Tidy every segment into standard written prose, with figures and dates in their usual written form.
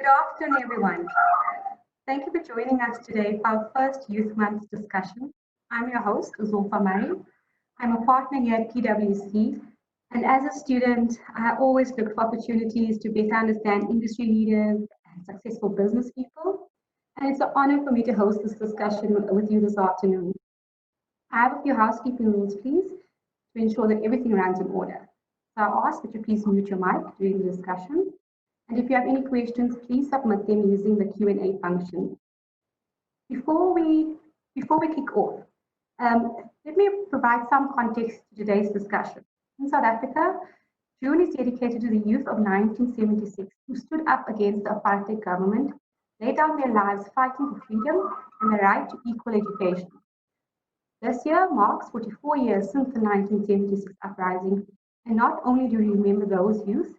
Good afternoon, everyone. Thank you for joining us today for our first Youth Month discussion. I'm your host, Zulfa Mari. I'm a partner here at PwC, and as a student, I always look for opportunities to better understand industry leaders and successful business people. And it's an honor for me to host this discussion with you this afternoon. I have a few housekeeping rules, please, to ensure that everything runs in order. So I'll ask that you please mute your mic during the discussion. And if you have any questions, please submit them using the Q&A function. Before we kick off, let me provide some context to today's discussion. In South Africa, June is dedicated to the youth of 1976 who stood up against the apartheid government, laid down their lives fighting for freedom and the right to equal education. This year marks 44 years since the 1976 uprising, and not only do we remember those youth,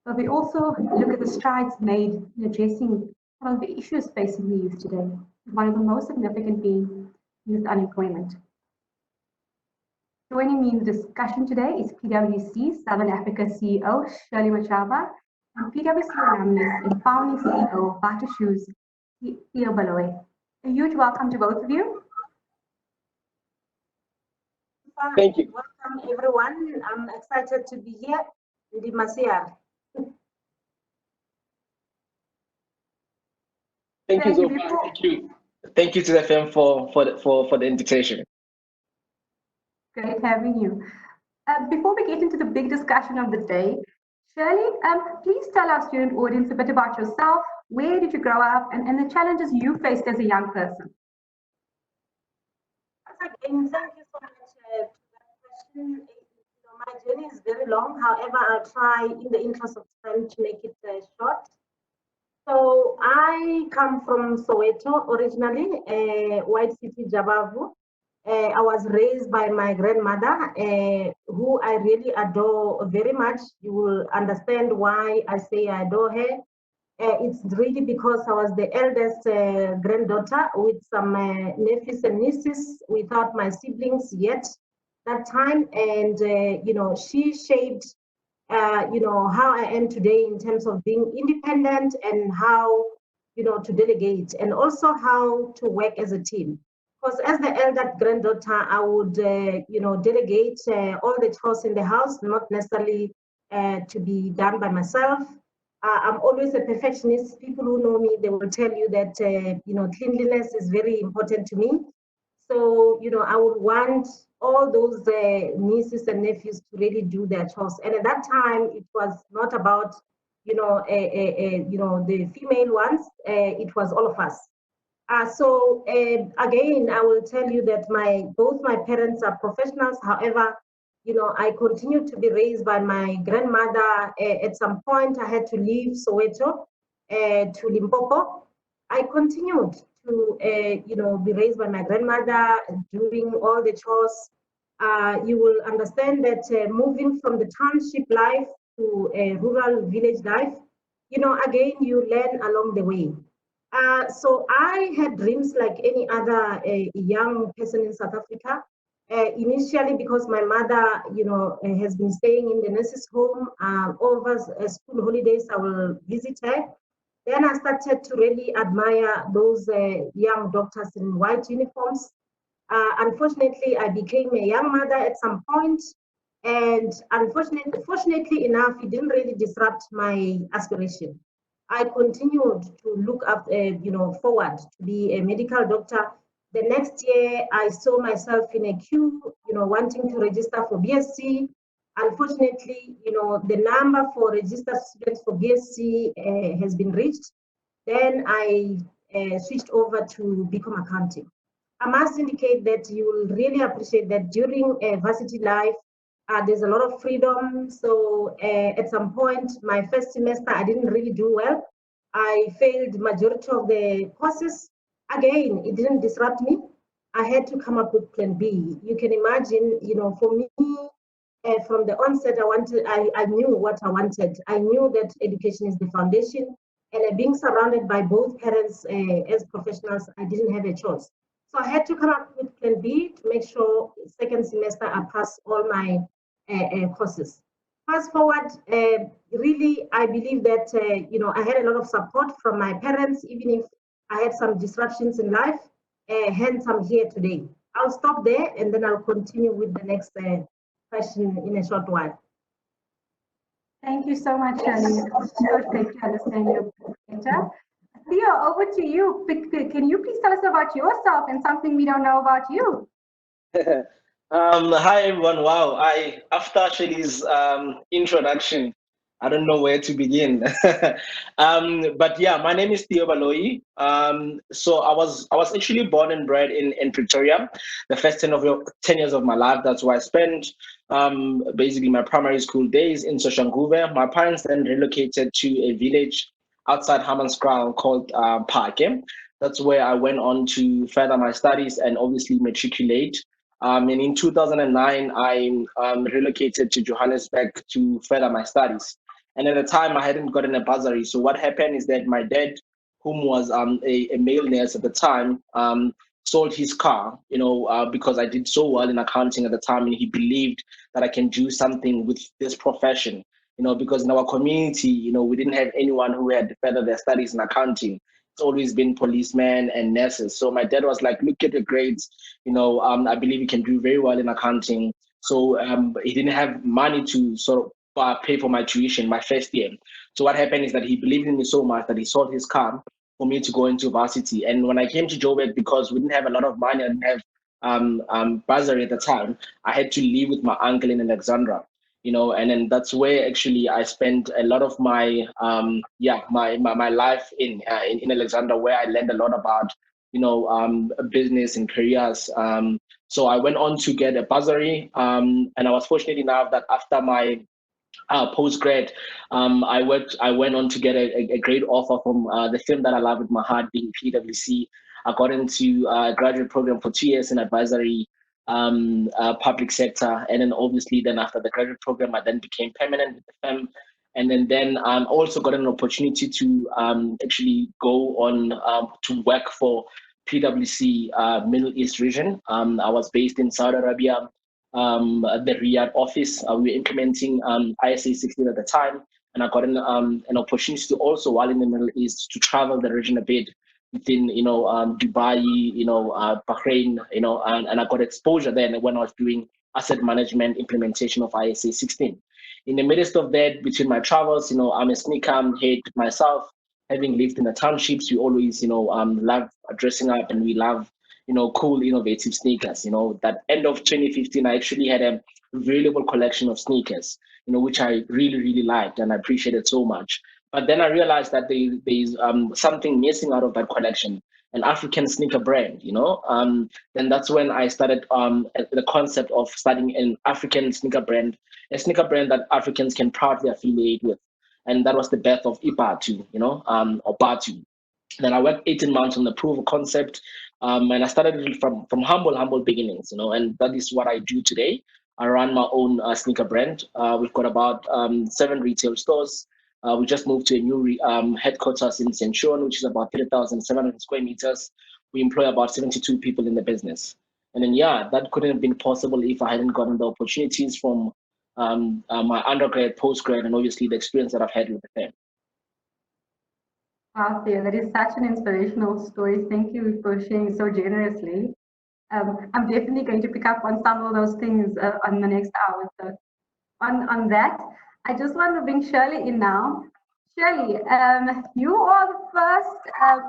but we also look at the strides made in addressing some of the issues facing the youth today, one of the most significant being youth unemployment. Joining me in the discussion today is PwC Southern Africa CEO Shirley Machaba and PwC alumnus and founding CEO of Bathu Sneakers, Theo Baloyi. A huge welcome to both of you. Thank you. Welcome, everyone. I'm excited to be here in the Masiar. Thank you, Zofa. Thank you. Thank you to the firm for the invitation. Great having you. Before we get into the big discussion of the day, Shirley, please tell our student audience a bit about yourself. Where did you grow up and the challenges you faced as a young person? Again, thank you so much for that question. My journey is very long. However, I'll try in the interest of time to make it short. So I come from Soweto originally, White City, Jabavu. I was raised by my grandmother, who I really adore very much. You will understand why I say I adore her. It's really because I was the eldest granddaughter with some nephews and nieces without my siblings yet that time. And, she shaped, how I am today in terms of being independent and how, to delegate and also how to work as a team. Because as the elder granddaughter, I would, delegate all the chores in the house, not necessarily to be done by myself. I'm always a perfectionist. People who know me, they will tell you that, cleanliness is very important to me. So, I would want all those nieces and nephews to really do their chores. And at that time, it was not about, the female ones. It was all of us. So again, I will tell you that both my parents are professionals. However, I continued to be raised by my grandmother. At some point, I had to leave Soweto to Limpopo. I continued to, be raised by my grandmother, doing all the chores. You will understand that moving from the township life to a rural village life, again, you learn along the way. So I had dreams like any other young person in South Africa. Initially, because my mother, has been staying in the nurses' home over school holidays, I will visit her. Then I started to really admire those young doctors in white uniforms. Unfortunately, I became a young mother at some point, and fortunately enough, it didn't really disrupt my aspiration. I continued to look up, forward to be a medical doctor. The next year, I saw myself in a queue, wanting to register for BSc. Unfortunately, the number for registered students for BSc has been reached. Then I switched over to BCom accounting. I must indicate that you will really appreciate that during varsity life, there's a lot of freedom. So at some point, my first semester, I didn't really do well. I failed majority of the courses. Again, it didn't disrupt me. I had to come up with plan B. You can imagine, for me, from the onset, I knew what I wanted. I knew that education is the foundation. And being surrounded by both parents as professionals, I didn't have a choice. So I had to come up with plan B to make sure second semester I pass all my courses. Fast forward, really, I believe that, I had a lot of support from my parents, even if I had some disruptions in life, hence I'm here today. I'll stop there and then I'll continue with the next question in a short while. Thank you so much, Shirley. It was perfect to understand your perspective. Theo, over to you. Can you please tell us about yourself and something we don't know about you? Hi everyone. Wow, after Shirley's introduction, I don't know where to begin. But yeah, my name is Theo Baloyi. So I was actually born and bred in Pretoria, the first 10 years of my life. That's where I spent basically my primary school days in Soshanguve. My parents then relocated to a village outside Hammanskraal called Parke. That's where I went on to further my studies and obviously matriculate. And in 2009, I relocated to Johannesburg to further my studies. And at the time, I hadn't gotten a bursary. So what happened is that my dad, whom was a male nurse at the time, sold his car, because I did so well in accounting at the time, and he believed that I can do something with this profession. Because in our community, we didn't have anyone who had furthered their studies in accounting. It's always been policemen and nurses. So my dad was like, look at your grades, I believe you can do very well in accounting. So he didn't have money to sort of pay for my tuition my first year. So what happened is that he believed in me so much that he sold his car for me to go into varsity. And when I came to Joburg, because we didn't have a lot of money, I didn't have bursary at the time, I had to live with my uncle in Alexandra. And then that's where actually I spent a lot of my my life in Alexandra, where I learned a lot about business and careers. So I went on to get a bursary, and I was fortunate enough that after my post-grad, I went on to get a great offer from the firm that I love with my heart, being PwC. I got into a graduate program for 2 years in advisory, public sector, and then obviously then after the graduate program, I then became permanent with the firm. And then also got an opportunity to actually go on to work for PwC Middle East region. I was based in Saudi Arabia, the Riyadh office. We were implementing ISA 16 at the time, and I got an opportunity to also, while in the Middle East, to travel the region a bit within, Dubai, Bahrain, and I got exposure then when I was doing asset management implementation of ISA 16. In the midst of that, between my travels, I'm a sneaker head myself. Having lived in the townships, we always, love dressing up, and we love, cool, innovative sneakers. That end of 2015, I actually had a valuable collection of sneakers, which I really, really liked and I appreciated so much. But then I realized that there's something missing out of that collection, an African sneaker brand, Then that's when I started the concept of starting an African sneaker brand, a sneaker brand that Africans can proudly affiliate with. And that was the birth of Bathu, or Bathu. Then I worked 18 months on the proof of concept, and I started from humble beginnings, and that is what I do today. I run my own sneaker brand. We've got about 7 retail stores. We just moved to a new headquarters in St. John, which is about 3,700 square meters. We employ about 72 people in the business. And then, that couldn't have been possible if I hadn't gotten the opportunities from my undergrad, postgrad, and obviously the experience that I've had with the firm. Wow, Theo, that is such an inspirational story. Thank you for sharing so generously. I'm definitely going to pick up on some of those things on the next hour. So on that, I just want to bring Shirley in now. Shirley, you are the first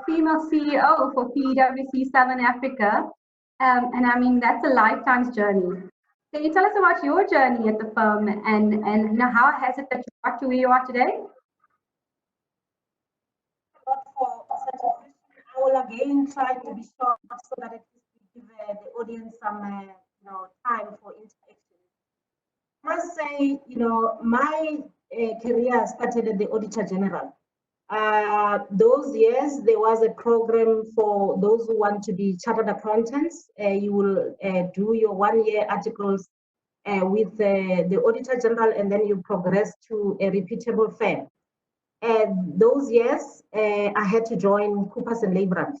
female CEO for PwC Southern Africa. And I mean, that's a lifetime's journey. Can you tell us about your journey at the firm and how has it that you got to where you are today? I will again try to be short so that it give the audience some time for interaction. I must say, my career started at the Auditor General. Those years, there was a program for those who want to be chartered accountants. You will do your 1-year articles with the Auditor General, and then you progress to a reputable firm. Those years, I had to join Coopers and Lybrand.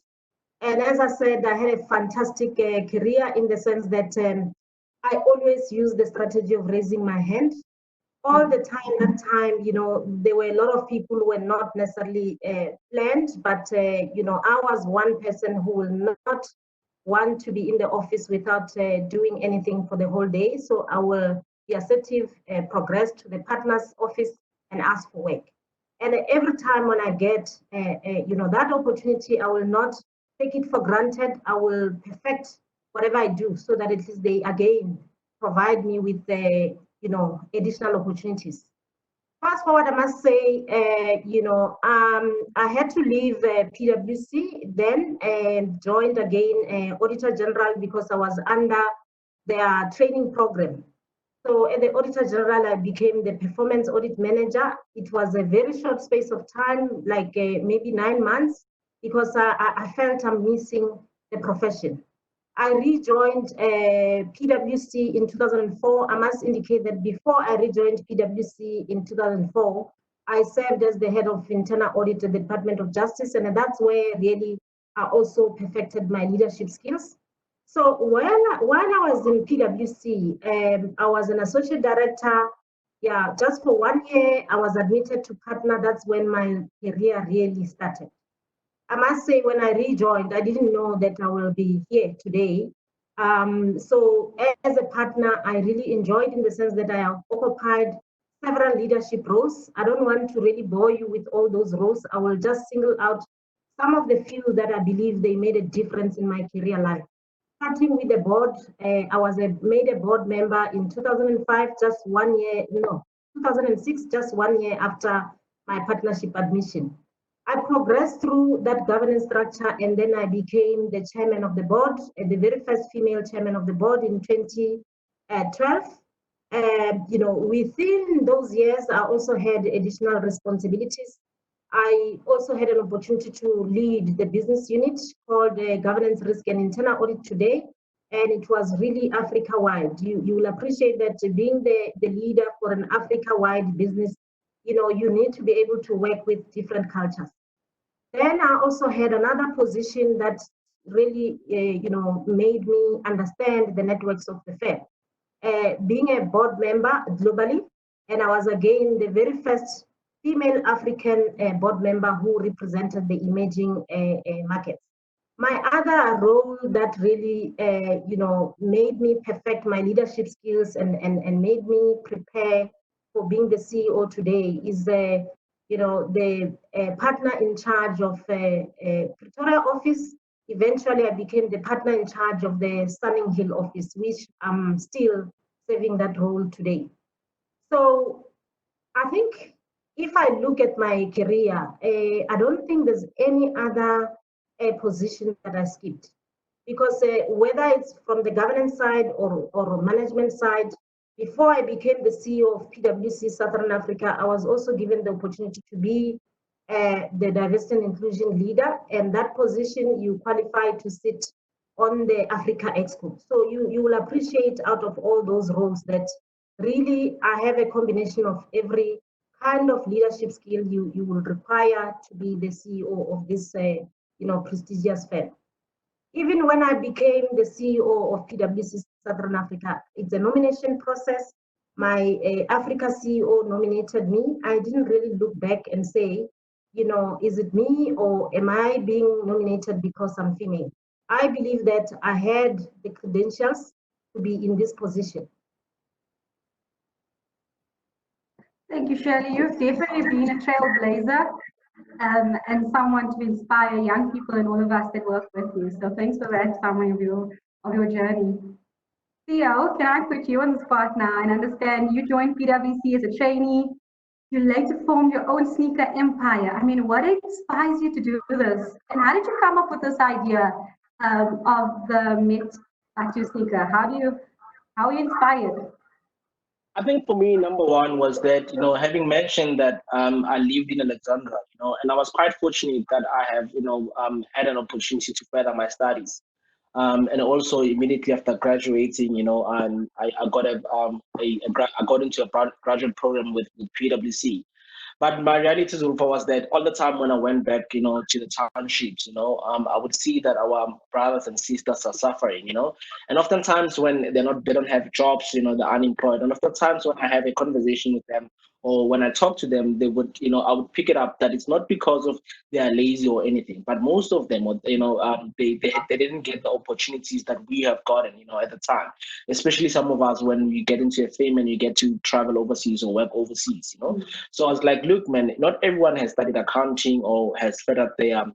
And as I said, I had a fantastic career in the sense that I always used the strategy of raising my hand. all the time, that time, there were a lot of people who were not necessarily planned, but, I was one person who will not want to be in the office without doing anything for the whole day. So I will be assertive, progress to the partner's office and ask for work. And every time when I get, that opportunity, I will not take it for granted. I will perfect whatever I do so that at least they, again, provide me with the, additional opportunities. Fast forward, I must say, I had to leave PwC then and joined again Auditor General because I was under their training program. So at the Auditor General, I became the Performance Audit Manager. It was a very short space of time, like maybe 9 months, because I felt I'm missing the profession. I rejoined PwC in 2004. I must indicate that before I rejoined PwC in 2004, I served as the head of internal audit at the Department of Justice, and that's where really I also perfected my leadership skills. So while I was in PwC, I was an associate director. Yeah, just for 1 year, I was admitted to partner. That's when my career really started. I must say, when I rejoined, I didn't know that I will be here today. So as a partner, I really enjoyed in the sense that I have occupied several leadership roles. I don't want to really bore you with all those roles. I will just single out some of the few that I believe they made a difference in my career life. Starting with the board, I was made a board member in 2005, just 1 year, no, 2006, just 1 year after my partnership admission. I progressed through that governance structure, and then I became the chairman of the board, the very first female chairman of the board in 2012. Within those years, I also had additional responsibilities. I also had an opportunity to lead the business unit called Governance, Risk and Internal Audit today, and it was really Africa-wide. You will appreciate that being the leader for an Africa-wide business, you need to be able to work with different cultures. Then I also had another position that really, made me understand the networks of the firm. Being a board member globally, and I was again the very first female African board member who represented the emerging markets. My other role that really, made me perfect my leadership skills and made me prepare for being the CEO today is the partner in charge of Pretoria office. Eventually, I became the partner in charge of the Stunning Hill office, which I'm still serving that role today. So I think if I look at my career, I don't think there's any other position that I skipped. Because whether it's from the governance side or management side, before I became the CEO of PwC Southern Africa, I was also given the opportunity to be the diversity and inclusion leader. And that position, you qualify to sit on the Africa Exco. So you will appreciate out of all those roles that really I have a combination of every kind of leadership skill you will require to be the CEO of this prestigious firm. Even when I became the CEO of PwC Southern Africa, it's a nomination process. My Africa CEO nominated me. I didn't really look back and say, is it me or am I being nominated because I'm female? I believe that I had the credentials to be in this position. Thank you, Shirley. You've definitely been a trailblazer and someone to inspire young people and all of us that work with you. So thanks for that summary of your journey. Theo, can I put you on the spot now and understand you joined PwC as a trainee? You later formed your own sneaker empire. I mean, what inspires you to do this? And how did you come up with this idea of the Bathu sneaker? How are you inspired? I think for me, number one was that, having mentioned that I lived in Alexandra, and I was quite fortunate that I have, had an opportunity to further my studies. And also immediately after graduating, I got into a graduate program with PwC. But my reality, Zulfa, was that all the time when I went back, to the townships, I would see that our brothers and sisters are suffering, and oftentimes when they don't have jobs, they're unemployed. And oftentimes when I have a conversation with them, or when I talk to them, they would, I would pick it up that it's not because of they are lazy or anything, but most of them, they didn't get the opportunities that we have gotten, at the time. Especially some of us when you get into a fame and you get to travel overseas or work overseas, So I was like, look, man, not everyone has studied accounting or has fed up their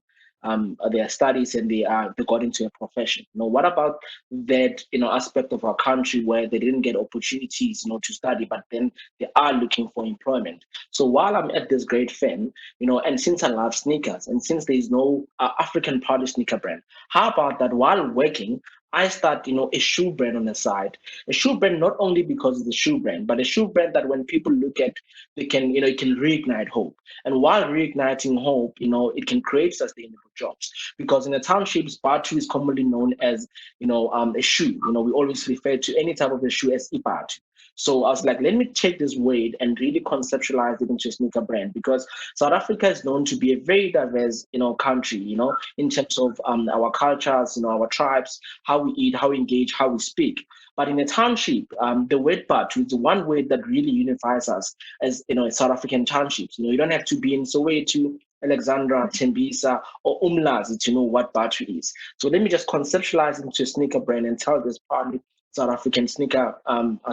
studies and they got into a profession. What about that aspect of our country where they didn't get opportunities to study, but then they are looking for employment? So while I'm at this great firm, and since I love sneakers and since there is no African proud sneaker brand, how about that while working I start, a shoe brand on the side. A shoe brand not only because it's a shoe brand, but a shoe brand that when people look at, they can, it can reignite hope. And while reigniting hope, it can create sustainable jobs. Because in the townships, Bathu is commonly known as, a shoe. We always refer to any type of a shoe as Ibatu. So I was like, let me take this weight and really conceptualize it into a sneaker brand, because South Africa is known to be a very diverse, country, in terms of our cultures, our tribes, how we eat, how we engage, how we speak. But in a township, the word Bathu is the one word that really unifies us as, South African townships. You don't have to be in Soweto, Alexandra, Tembisa, or Umlazi to know what Bathu is. So let me just conceptualize into a sneaker brand and tell this proudly South African sneaker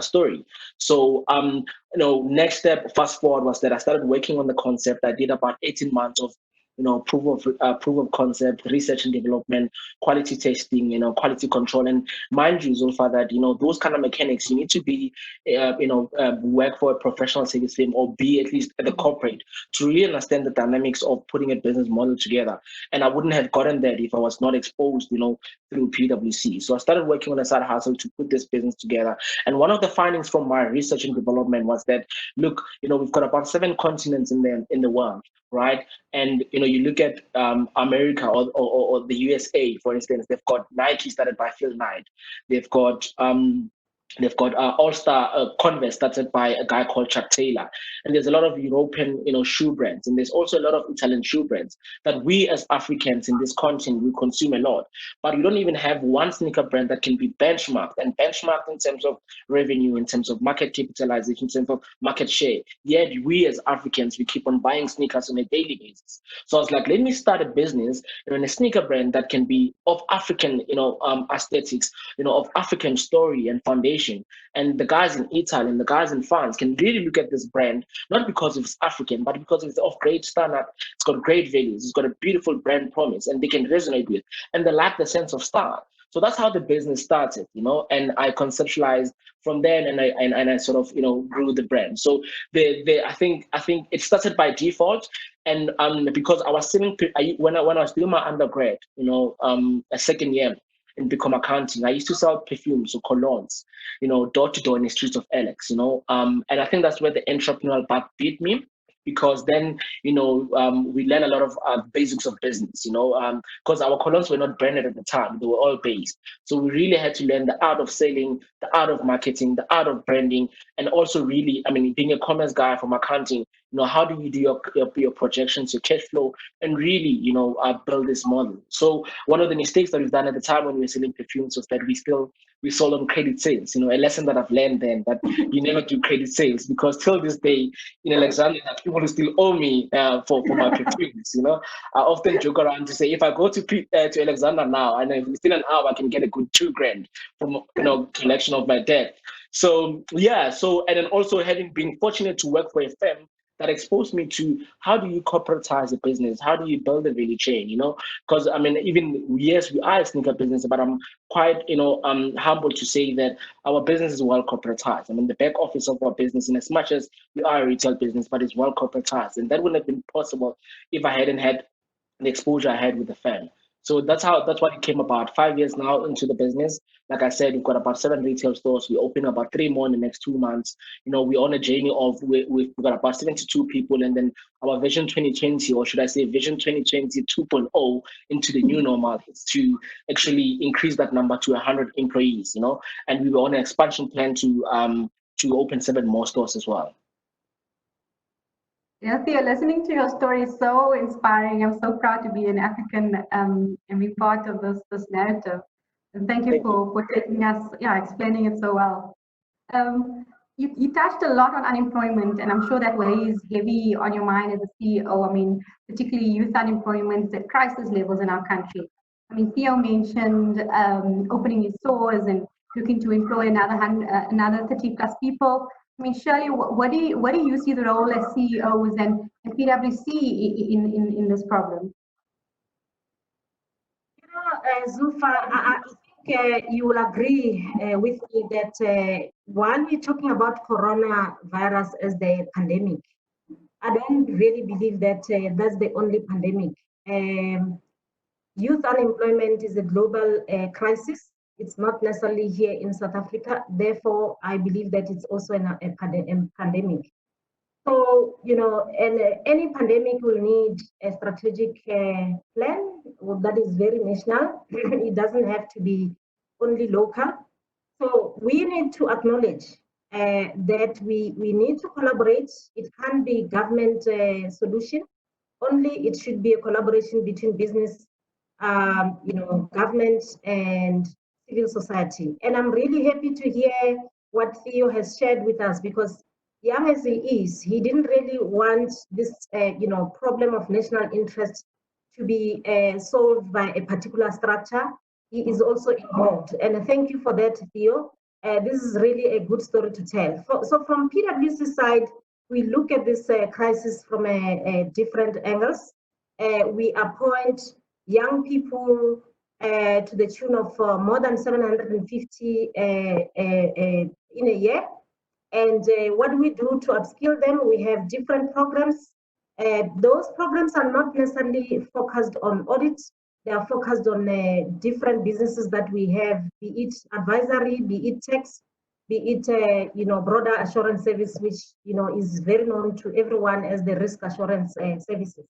story. So, next step, fast forward, was that I started working on the concept. I did about 18 months of proof of concept, research and development, quality testing, quality control. And mind you, Zulfa, that those kind of mechanics, you need to be work for a professional service firm or be at least at the corporate to really understand the dynamics of putting a business model together. And I wouldn't have gotten that if I was not exposed through PwC. So I started working on a side hustle to put this business together. And one of the findings from my research and development was that, look, we've got about 7 continents in the world, right? And you look at America or the USA, for instance, they've got Nike started by Phil Knight. They've got All-Star Converse started by a guy called Chuck Taylor. And there's a lot of European, shoe brands. And there's also a lot of Italian shoe brands that we as Africans in this continent, we consume a lot. But we don't even have one sneaker brand that can be benchmarked in terms of revenue, in terms of market capitalization, in terms of market share. Yet we as Africans, we keep on buying sneakers on a daily basis. So I was like, let me start a business in a sneaker brand that can be of African, aesthetics, of African story and foundation. And the guys in Italy and the guys in France can really look at this brand, not because it's African, but because it's of great standard, it's got great values, it's got a beautiful brand promise, and they can resonate with, and they lack the sense of style. So that's how the business started, and I conceptualized from then, and I sort of, grew the brand. So I think it started by default, and because I was selling when I was doing my undergrad, a second year in become accounting, I used to sell perfumes or colognes, door to door in the streets of Alex, and I think that's where the entrepreneurial part beat me. Because then, we learn a lot of basics of business, because our colognes were not branded at the time, they were all based. So we really had to learn the art of selling, the art of marketing, the art of branding, and also really, being a commerce guy from accounting, how do you do your projections, your cash flow, and really, build this model. So one of the mistakes that we've done at the time when we were selling perfumes was that we sold on credit sales, a lesson that I've learned then, that you never do credit sales, because till this day in Alexandria, people who still owe me for my perfumes, I often joke around to say, if I go to Alexandria now and within an hour I can get a good $2,000 from collection of my debt. So yeah, and then also having been fortunate to work for a firm that exposed me to how do you corporatize a business, how do you build a value chain, because even yes, we are a sneaker business, but I'm quite humble to say that our business is well corporatized. The back office of our business, in as much as we are a retail business, but it's well corporatized, and that wouldn't have been possible if I hadn't had the exposure I had with the firm. So that's what it came about. 5 years now into the business. Like I said, we've got about 7 retail stores. We open about 3 more in the next 2 months. We're on a journey of we've got about 72 people, and then our Vision 2020, or should I say Vision 2020 2.0, into the new normal is to actually increase that number to 100 employees. And we were on an expansion plan to open 7 more stores as well. Yeah, Theo, listening to your story is so inspiring. I'm so proud to be an African and be part of this narrative. And thank you Thank you. for taking us, yeah, explaining it so well. You touched a lot on unemployment, and I'm sure that weighs heavy on your mind as a CEO. I mean, particularly youth unemployment at crisis levels in our country. I mean, Theo mentioned opening his stores and looking to employ another 30 plus people. I mean, Shirley, what do you see the role as CEOs and PwC in this problem? You know, Zulfa, I think you will agree with me that while we're talking about coronavirus as the pandemic, I don't really believe that that's the only pandemic. Youth unemployment is a global crisis. It's not necessarily here in South Africa. Therefore, I believe that it's also a pandemic. So, you know, and any pandemic will need a strategic plan that is very national. It doesn't have to be only local. So we need to acknowledge that we need to collaborate. It can't be government solution. Only it should be a collaboration between business, you know, government and civil society. And I'm really happy to hear what Theo has shared with us, because young as he is, he didn't really want this, you know, problem of national interest to be solved by a particular structure. He is also involved, and thank you for that, Theo. This is really a good story to tell. So from PwC side, we look at this crisis from a different angles. We appoint young people to the tune of more than 750 in a year. And what do we do to upskill them? We have different programs. Those programs are not necessarily focused on audit. They are focused on different businesses that we have, be it advisory, be it tax, be it you know, broader assurance service, which you know is very known to everyone as the risk assurance services.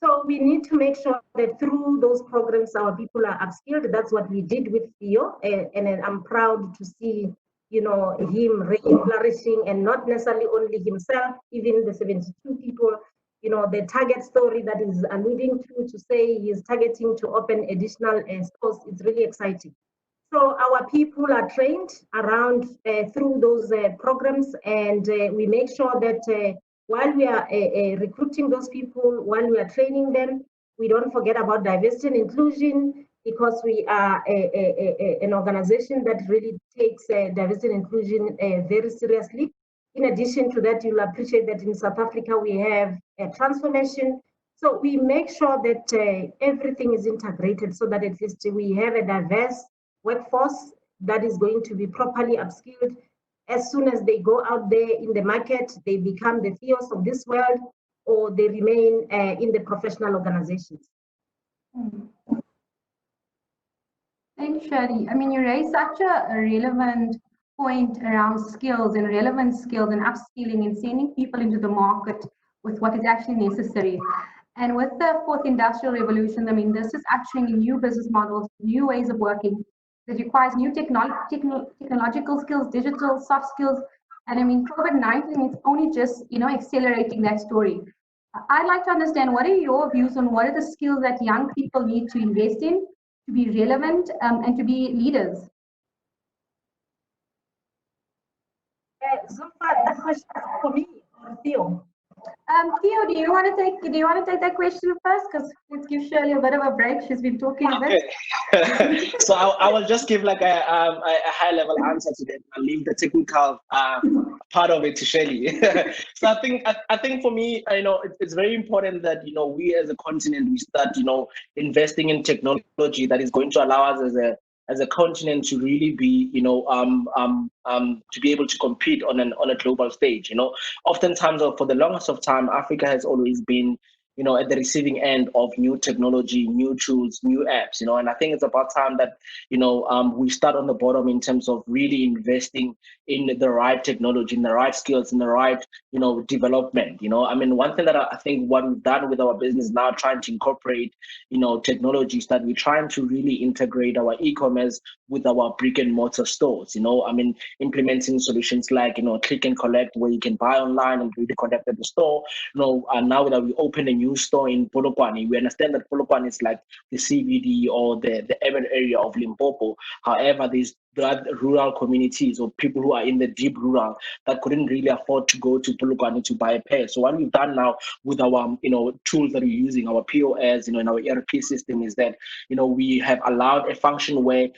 So we need to make sure that through those programs, our people are upskilled. That's what we did with Theo, and I'm proud to see, you know, him really flourishing, and not necessarily only himself, even the 72 people. You know, the target story that is alluding to say he is targeting to open additional stores. It's really exciting. So our people are trained around through those programs, and we make sure that while we are recruiting those people, while we are training them, we don't forget about diversity and inclusion, because we are an organization that really takes diversity and inclusion very seriously. In addition to that, you'll appreciate that in South Africa, we have a transformation. So we make sure that everything is integrated so that at least we have a diverse workforce that is going to be properly upskilled. As soon as they go out there in the market, they become the Theos of this world, or they remain in the professional organizations. Thanks, Shirley. I mean, you raised such a relevant point around skills and relevant skills and upskilling and sending people into the market with what is actually necessary. And with the fourth industrial revolution, I mean, this is ushering in new business models, new ways of working that requires new technological skills, digital, soft skills. And I mean, COVID-19 is only just, you know, accelerating that story. I'd like to understand, what are your views on what are the skills that young people need to invest in to be relevant and to be leaders? Zulfa, that question is for me or Theo? Theo, do you want to take that question first? Because let's give Shirley a bit of a break. She's been talking a bit. Okay. So I will just give like a high level answer to that. I'll leave the technical part of it to Shirley. So I think for me, you know, it's very important that, you know, we as a continent, we start, you know, investing in technology that is going to allow us as a continent to really be, you know, to be able to compete on a global stage. You know, oftentimes, or for the longest of time, Africa has always been, at the receiving end of new technology, new tools, new apps, and I think it's about time that, we start on the bottom in terms of really investing in the right technology, in the right skills, in the right, development. I mean, one thing that I think what we've done with our business now, trying to incorporate, technologies, that we're trying to really integrate our e-commerce with our brick and mortar stores. I mean, implementing solutions like, click and collect, where you can buy online and really collect at the store. And now that we open a new store in Polokwane, we understand that Polokwane is like the CBD or the urban area of Limpopo. However, there are rural communities or people who are in the deep rural that couldn't really afford to go to Polokwane to buy a pair. So what we've done now with our, tools that we're using, our POS, in our ERP system, is that, we have allowed a function where,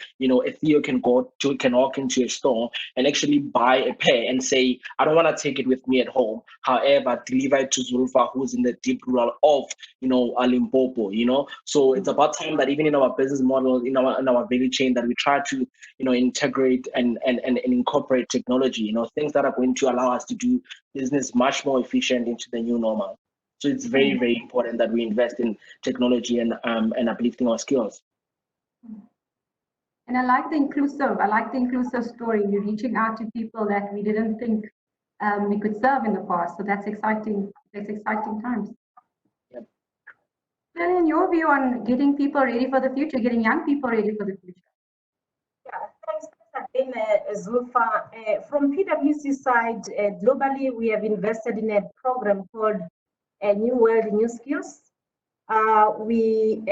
a Theo can walk into a store and actually buy a pair and say, I don't want to take it with me at home. However, deliver it to Zulfa, who's in the deep rural of, Limpopo, So it's about time that even in our business model, in our value chain, that we try to, integrate and incorporate technology, things that are going to allow us to do business much more efficient into the new normal. So it's very, very important that we invest in technology and uplifting our skills. And I like the inclusive story. You're reaching out to people that we didn't think we could serve in the past. So that's exciting. That's exciting times. Yep. Then, in your view on getting people ready for the future, getting young people ready for the future? Yeah, thanks again, Zulfa. From PwC side, globally, we have invested in a program called New World, New Skills. Through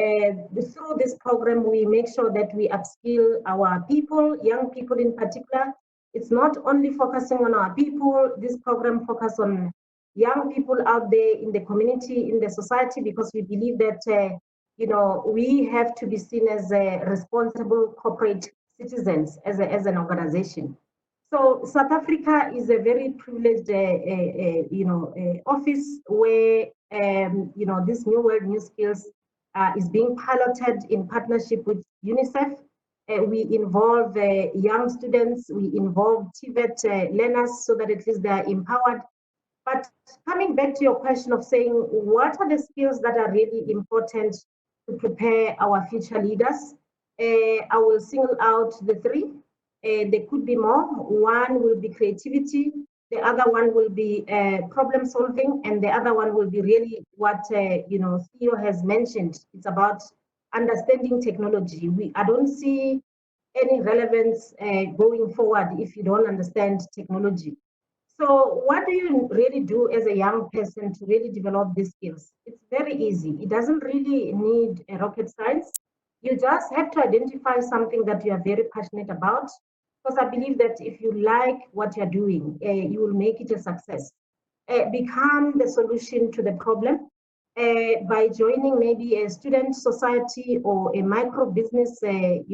this program, we make sure that we upskill our people, young people in particular. It's not only focusing on our people. This program focuses on young people out there in the community, in the society, because we believe that we have to be seen as responsible corporate citizens as an organization. So South Africa is a very privileged, office where this New World, New Skills is being piloted in partnership with UNICEF. We involve young students, we involve TVET learners so that at least they are empowered. But coming back to your question of saying, what are the skills that are really important to prepare our future leaders? I will single out the three. There could be more. One will be creativity. The other one will be problem solving, and the other one will be really what Theo has mentioned. It's about understanding technology. I don't see any relevance going forward if you don't understand technology. So what do you really do as a young person to really develop these skills? It's very easy. It doesn't really need a rocket science. You just have to identify something that you are very passionate about, because I believe that if you like what you're doing, you will make it a success. Become the solution to the problem by joining maybe a student society or a micro business, a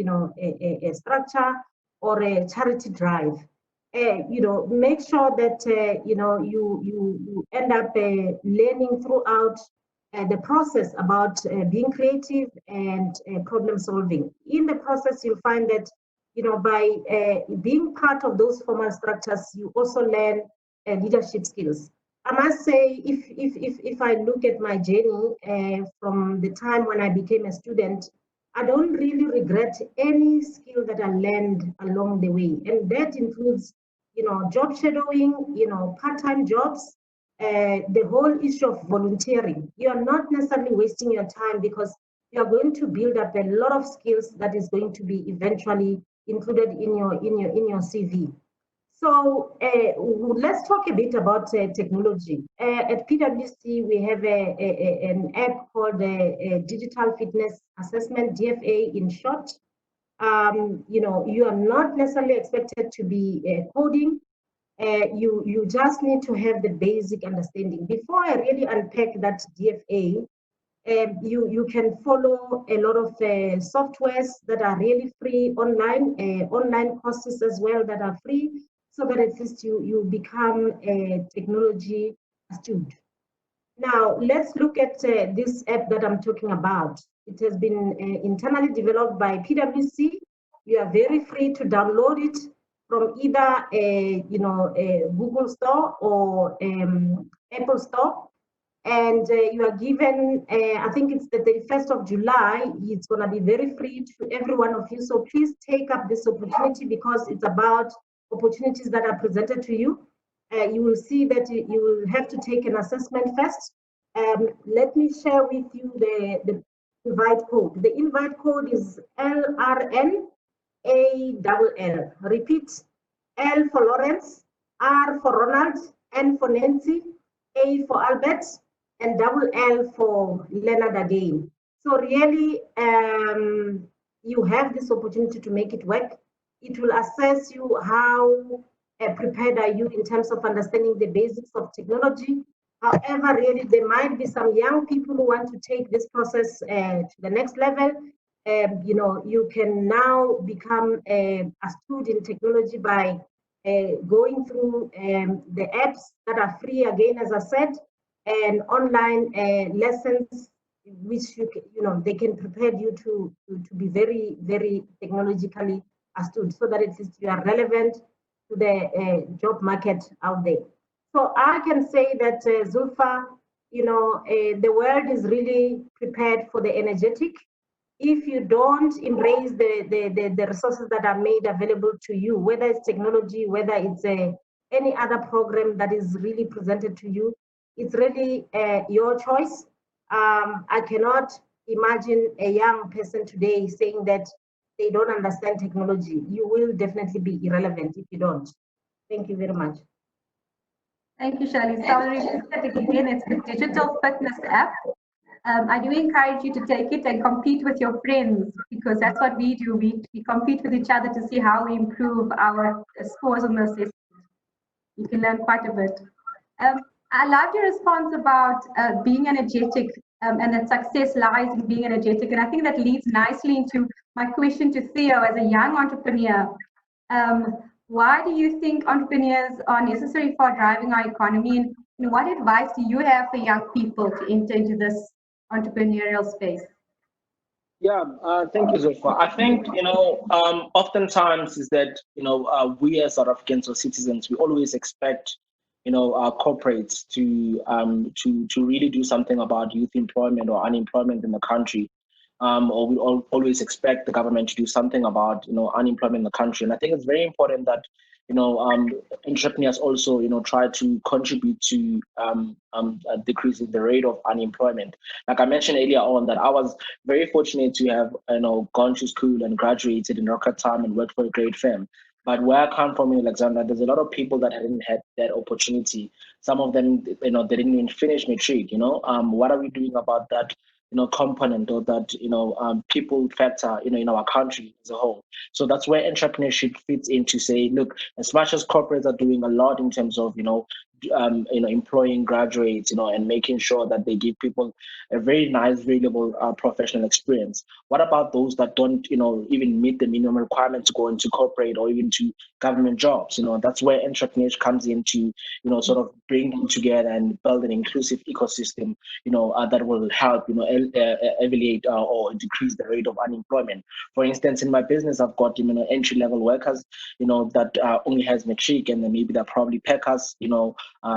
structure or a charity drive. Make sure that you end up learning throughout the process about being creative and problem solving. In the process, you'll find that by being part of those formal structures, you also learn leadership skills. I must say, if I look at my journey from the time when I became a student, I don't really regret any skill that I learned along the way, and that includes job shadowing, part-time jobs, the whole issue of volunteering. You are not necessarily wasting your time because you are going to build up a lot of skills that is going to be eventually included in your CV. So let's talk a bit about technology. At PwC, we have an app called Digital Fitness Assessment, DFA in short. You are not necessarily expected to be coding. You just need to have the basic understanding. Before I really unpack that DFA, you can follow a lot of softwares that are really free online courses as well that are free, so that at least you become a technology astute. Now, let's look at this app that I'm talking about. It has been internally developed by PwC. You are very free to download it from either a Google Store or Apple Store. And you are given, I think it's the 31st of July, it's going to be very free to every one of you. So please take up this opportunity because it's about opportunities that are presented to you. You will see that you will have to take an assessment first. Let me share with you the invite code. The invite code is LRNALL. Repeat, L for Lawrence, R for Ronald, N for Nancy, A for Albert, and double L for Leonard again. So really, you have this opportunity to make it work. It will assess you how prepared are you in terms of understanding the basics of technology. However, really, there might be some young people who want to take this process to the next level. You know, you can now become astute in technology by going through the apps that are free, again, as I said, and online lessons, which you know they can prepare you to be very, very technologically astute, so that at least you are relevant to the job market out there. So I can say that Zulfa, you know, the world is really prepared for the energetic. If you don't embrace the resources that are made available to you, whether it's technology, whether it's any other program that is really presented to you, it's really your choice. I cannot imagine a young person today saying that they don't understand technology. You will definitely be irrelevant if you don't. Thank you very much. Thank you, Shirley. So I'll repeat that again. It's the digital fitness app. I do encourage you to take it and compete with your friends, because that's what we do. We compete with each other to see how we improve our scores on the assessment. You can learn quite a bit. I loved your response about being energetic and that success lies in being energetic. And I think that leads nicely into my question to Theo as a young entrepreneur. Why do you think entrepreneurs are necessary for driving our economy? And what advice do you have for young people to enter into this entrepreneurial space? Yeah, thank you, Zulfa. I think, oftentimes is that, we as South Africans or citizens, we always expect, our corporates to really do something about youth employment or unemployment in the country. Or we always expect the government to do something about, unemployment in the country. And I think it's very important that, entrepreneurs also, try to contribute to decreasing the rate of unemployment. Like I mentioned earlier on, that I was very fortunate to have, gone to school and graduated in record time and worked for a great firm. But where I come from in Alexandra, there's a lot of people that hadn't had that opportunity. Some of them, they didn't even finish matric. What are we doing about that? Component or that, people factor, in our country as a whole. So that's where entrepreneurship fits in to say, look, as much as corporates are doing a lot in terms of, employing graduates, and making sure that they give people a very nice, valuable professional experience. What about those that don't, even meet the minimum requirement to go into corporate or even to government jobs? That's where entrepreneurship comes in to, sort of bring them together and build an inclusive ecosystem, that will help, alleviate or decrease the rate of unemployment. For instance, in my business, I've got, entry-level workers, that only has matric, and then maybe they're probably packers,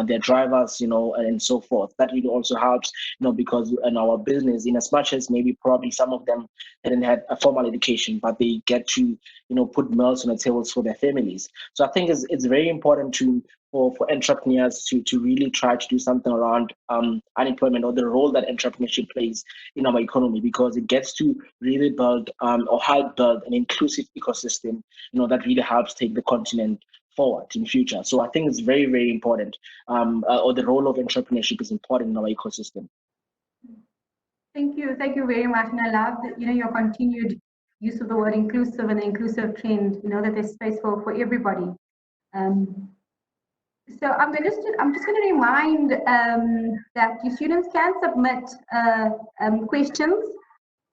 their drivers, and so forth. That really also helps, because in our business, in as much as maybe probably some of them hadn't had a formal education, but they get to, put meals on the tables for their families. So I think it's very important for entrepreneurs to really try to do something around unemployment or the role that entrepreneurship plays in our economy, because it gets to really build or help build an inclusive ecosystem, that really helps take the continent forward in future. So I think it's very, very important, or the role of entrepreneurship is important in our ecosystem. Thank you very much. And I love that, your continued use of the word inclusive and the inclusive trend, that there's space for everybody. So I'm just going to remind that your students can submit questions.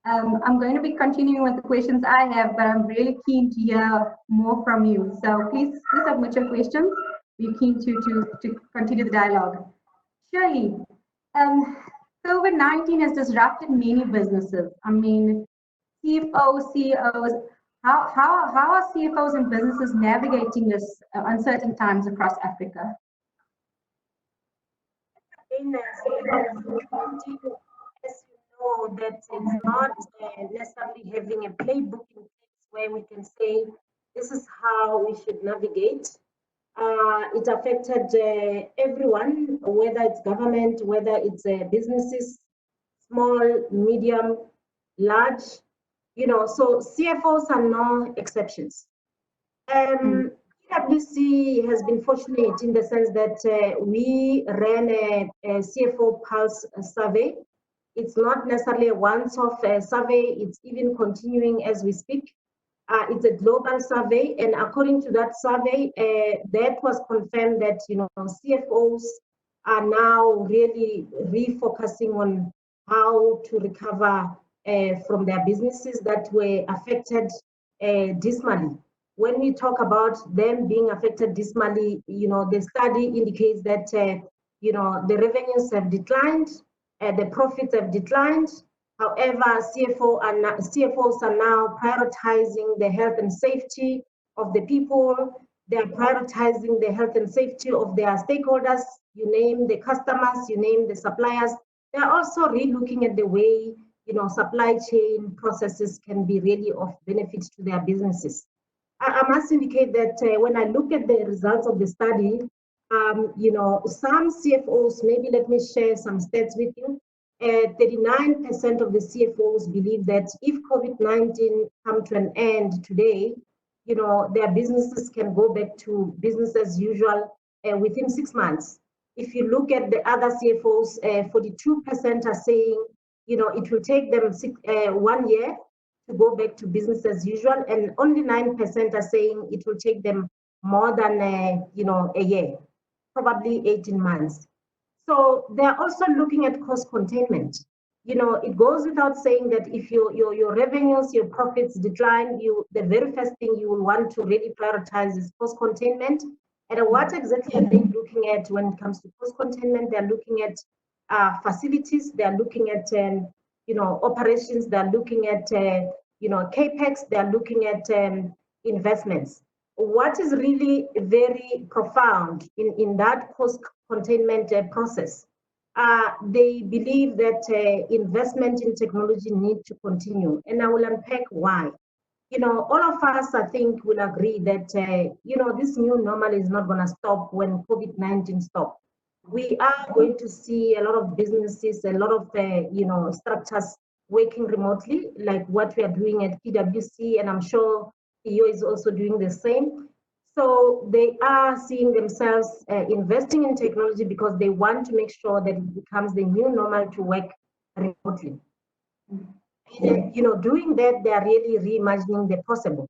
I'm going to be continuing with the questions I have, but I'm really keen to hear more from you. So please submit your questions. We're keen to continue the dialogue. Shirley, COVID-19 has disrupted many businesses. I mean, CFOs, CEOs, how are CFOs and businesses navigating this uncertain times across Africa? again, as you know, that it's not necessarily having a playbook in place where we can say this is how we should navigate. It affected everyone, whether it's government, whether it's businesses, small, medium, large, so CFOs are no exceptions. PwC has been fortunate in the sense that we ran a CFO Pulse survey. It's not necessarily a once-off survey, it's even continuing as we speak. It's a global survey, and according to that survey, that was confirmed that CFOs are now really refocusing on how to recover from their businesses that were affected dismally. When we talk about them being affected dismally, the study indicates that the revenues have declined, the profits have declined. However, CFOs are now prioritizing the health and safety of the people. They're prioritizing the health and safety of their stakeholders. You name the customers, you name the suppliers. They're also re-looking at the way supply chain processes can be really of benefit to their businesses. I must indicate that when I look at the results of the study, some CFOs, maybe let me share some stats with you. 39% of the CFOs believe that if COVID-19 come to an end today, their businesses can go back to business as usual within 6 months. If you look at the other CFOs, 42% are saying, it will take them 1 year to go back to business as usual, and only 9% are saying it will take them more than a year, probably 18 months. So they're also looking at cost containment. It goes without saying that if your revenues, your profits decline, the very first thing you will want to really prioritize is cost containment. And what exactly are they looking at when it comes to cost containment? They're looking at facilities, they're looking at operations, they're looking at capex, they're looking at investments. What is really very profound in that cost containment process, they believe that investment in technology need to continue, and I will unpack why. All of us, I think, will agree that this new normal is not going to stop when COVID-19 stops. We are going to see a lot of businesses, a lot of structures working remotely, like what we are doing at PwC, and I'm sure CEO is also doing the same. So they are seeing themselves investing in technology because they want to make sure that it becomes the new normal to work remotely. And, doing that, they are really reimagining the possible.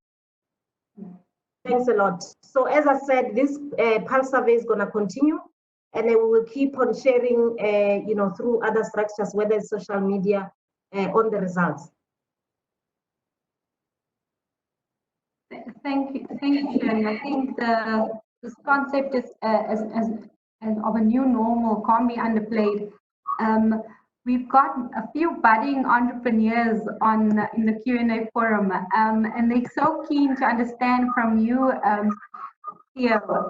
Thanks a lot. So as I said, this Pulse survey is going to continue, and we will keep on sharing, through other structures, whether it's social media, on the results. Thank you, Shirley. I think this concept is as of a new normal can't be underplayed. We've got a few budding entrepreneurs in the Q&A forum, and they're so keen to understand from you, Theo.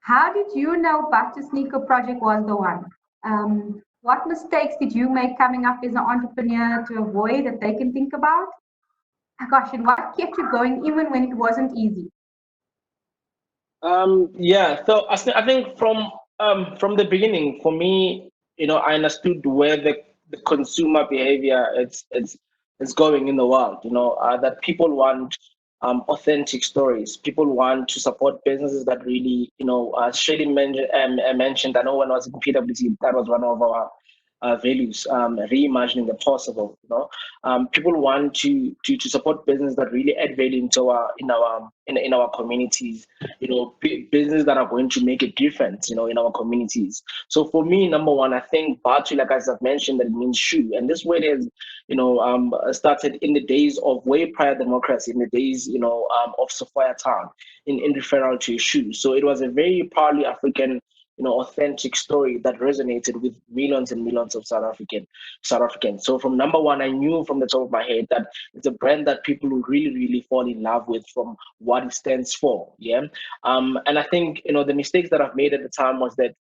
How did you know Bathu Sneaker project was the one? What mistakes did you make coming up as an entrepreneur to avoid that they can think about? Gosh, and what kept you going even when it wasn't easy? Yeah, so I think from the beginning, for me, I understood where the consumer behavior it's going in the world. That people want authentic stories. People want to support businesses that really, Shirley mentioned. I know when I was in PwC, that was one of our values, reimagining the possible. People want to support business that really add value into in our communities. Business that are going to make a difference. In our communities. So for me, number one, I think Bathu, like as I've mentioned, that it means shoe, and this word is started in the days of way prior democracy, in the days of Sophia Town, in referral to a shoe. So it was a very proudly African, authentic story that resonated with millions and millions of South Africans. So from number one, I knew from the top of my head that it's a brand that people will really, really fall in love with from what it stands for. Yeah. And I think, the mistakes that I've made at the time was that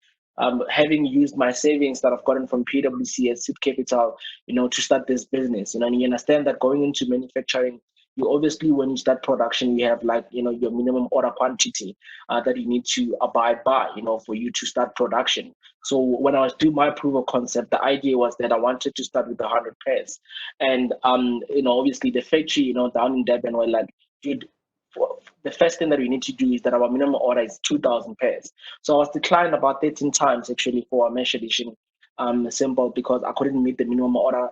having used my savings that I've gotten from PwC as seed capital, to start this business. And you understand that going into manufacturing, you obviously, when you start production, you have your minimum order quantity that you need to abide by, for you to start production. So when I was doing my proof of concept, the idea was that I wanted to start with 100 pairs. And, obviously the factory, down in Durban were like, dude, the first thing that we need to do is that our minimum order is 2,000 pairs. So I was declined about 13 times actually for a mesh edition symbol because I couldn't meet the minimum order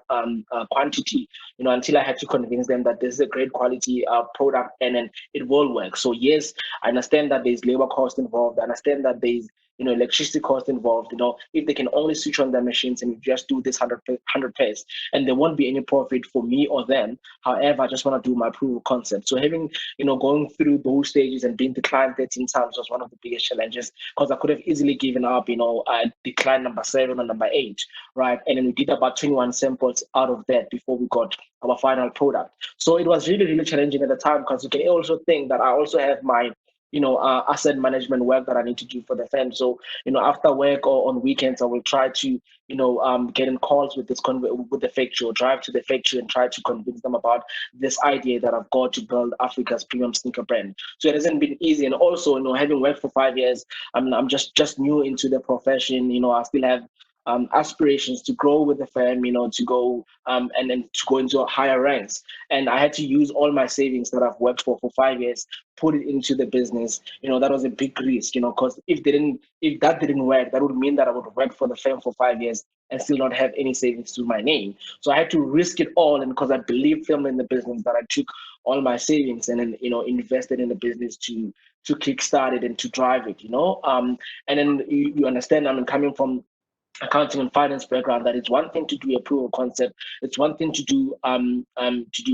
quantity, until I had to convince them that this is a great quality product and then it will work. So yes, I understand that there's labor cost involved. I understand that there's electricity cost involved. If they can only switch on their machines and just do this 100 pairs, and there won't be any profit for me or them. However, I just want to do my proof of concept. So having, going through those stages and being declined 13 times was one of the biggest challenges because I could have easily given up, decline number 7 or number 8, right? And then we did about 21 samples out of that before we got our final product. So it was really, really challenging at the time because you can also think that I also have my asset management work that I need to do for the firm. So, after work or on weekends, I will try to, get in calls with with the factory or drive to the factory and try to convince them about this idea that I've got to build Africa's premium sneaker brand. So it hasn't been easy. And also, having worked for 5 years, I'm just new into the profession. I still have aspirations to grow with the firm, to go and then to go into higher ranks. And I had to use all my savings that I've worked for 5 years, put it into the business. That was a big risk, because if that didn't work, that would mean that I would work for the firm for 5 years and still not have any savings to my name. So I had to risk it all, and because I believed firmly in the business, that I took all my savings and then invested in the business to kickstart it and to drive it. And then you understand, coming from accounting and finance background, that it's one thing to do a proof of concept, it's one thing to do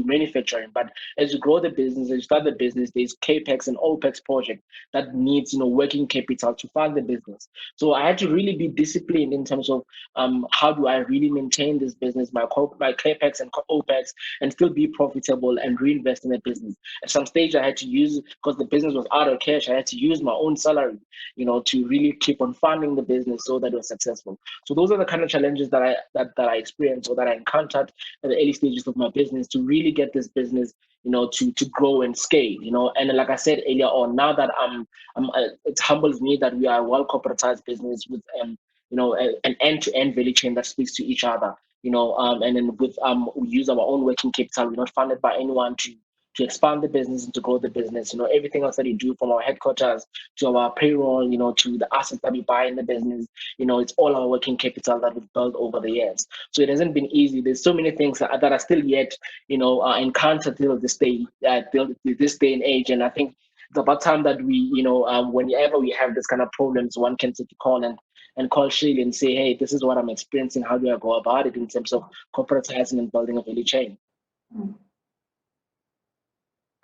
manufacturing, but as you grow the business, as you start the business, there's capex and opex project that needs working capital to fund the business. So I had to really be disciplined in terms of how do I really maintain this business, my capex and opex, and still be profitable and reinvest in the business. At some stage, I had to use, because the business was out of cash, I had to use my own salary, to really keep on funding the business so that it was successful. So those are the kind of challenges that I experienced or that I encountered at the early stages of my business to really get this business, to grow and scale, And like I said earlier on, now that it humbles me that we are a well corporatized business with an end-to-end value chain that speaks to each other, and then we use our own working capital. We're not funded by anyone to expand the business and to grow the business. Everything else that you do, from our headquarters to our payroll, to the assets that we buy in the business, it's all our working capital that we've built over the years. So it hasn't been easy. There's so many things that are still yet, encountered till this day and age. And I think it's about time that we, whenever we have this kind of problems, one can take a call and call Shirley and say, hey, this is what I'm experiencing. How do I go about it in terms of corporatizing and building a value chain?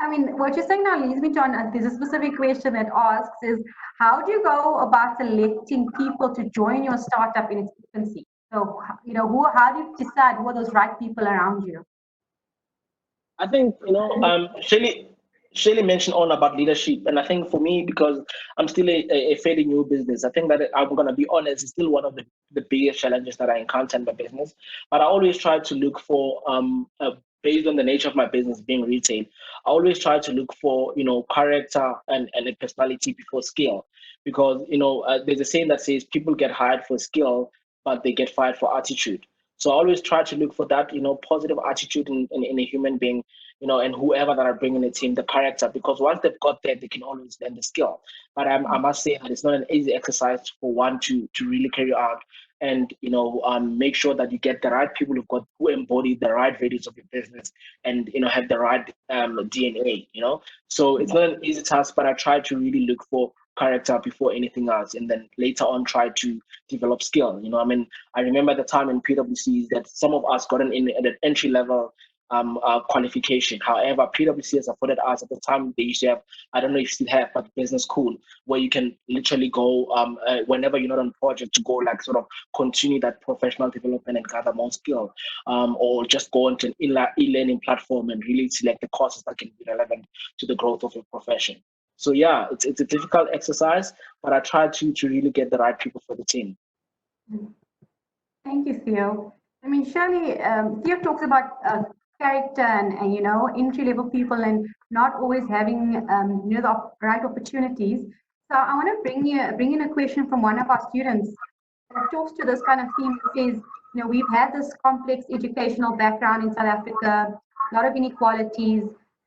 I mean, what you're saying now leads me to there's a specific question that asks is, how do you go about selecting people to join your startup in its infancy? So, how do you decide who are those right people around you? I think, Shirley mentioned all about leadership. And I think for me, because I'm still a fairly new business, I think that I'm going to be honest, it's still one of the biggest challenges that I encounter in my business. But I always try to look for, based on the nature of my business being retail, I always try to look for, character and a personality before skill. Because, there's a saying that says people get hired for skill, but they get fired for attitude. So I always try to look for that, positive attitude in a human being, and whoever that I bring in the team, the character, because once they've got that, they can always learn the skill. But I must say that it's not an easy exercise for one to really carry out, and make sure that you get the right people who embody the right values of your business and have the right DNA. So it's not an easy task, but I try to really look for character before anything else, and then later on try to develop skill. I remember the time in PwC that some of us got in at an entry level qualification. However, PwC has afforded us at the time, they used to have, I don't know if you still have, but business school, where you can literally go whenever you're not on project to go sort of continue that professional development and gather more skill, or just go into an e-learning platform and really select the courses that can be relevant to the growth of your profession. So yeah, it's a difficult exercise, but I try to really get the right people for the team. Thank you, Theo. I mean, surely Theo talks about character and entry-level people and not always having the right opportunities. So I want to bring in a question from one of our students that talks to this kind of theme. It says, we've had this complex educational background in South Africa, a lot of inequalities,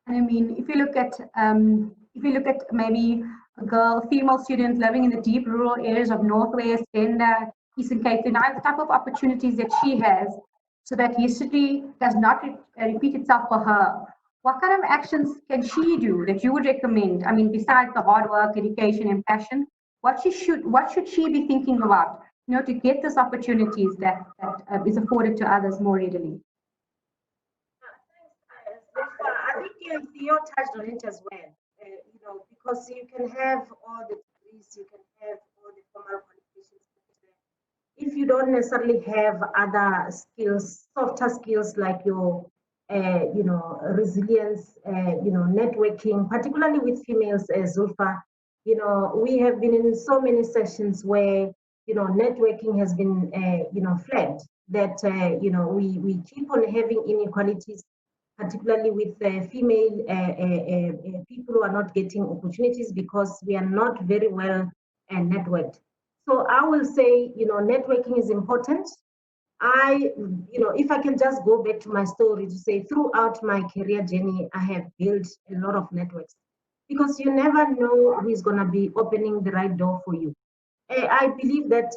and I mean, if you look at maybe a female student living in the deep rural areas of Northwest, Venda, Eastern Cape, the type of opportunities that she has, so that history does not repeat itself for her. What kind of actions can she do that you would recommend? I mean, besides the hard work, education, and passion, what should she be thinking about, to get these opportunities that is afforded to others more readily? I think Theo touched on it as well. Because you can have all the degrees, you can have all the formal qualifications. If you don't necessarily have other skills, softer skills like your, resilience, networking, particularly with females, Zulfa, we have been in so many sessions where, networking has been, flagged that, we keep on having inequalities, particularly with female people who are not getting opportunities because we are not very well networked. So I will say, networking is important. If I can just go back to my story to say, throughout my career journey, I have built a lot of networks because you never know who is going to be opening the right door for you. I believe that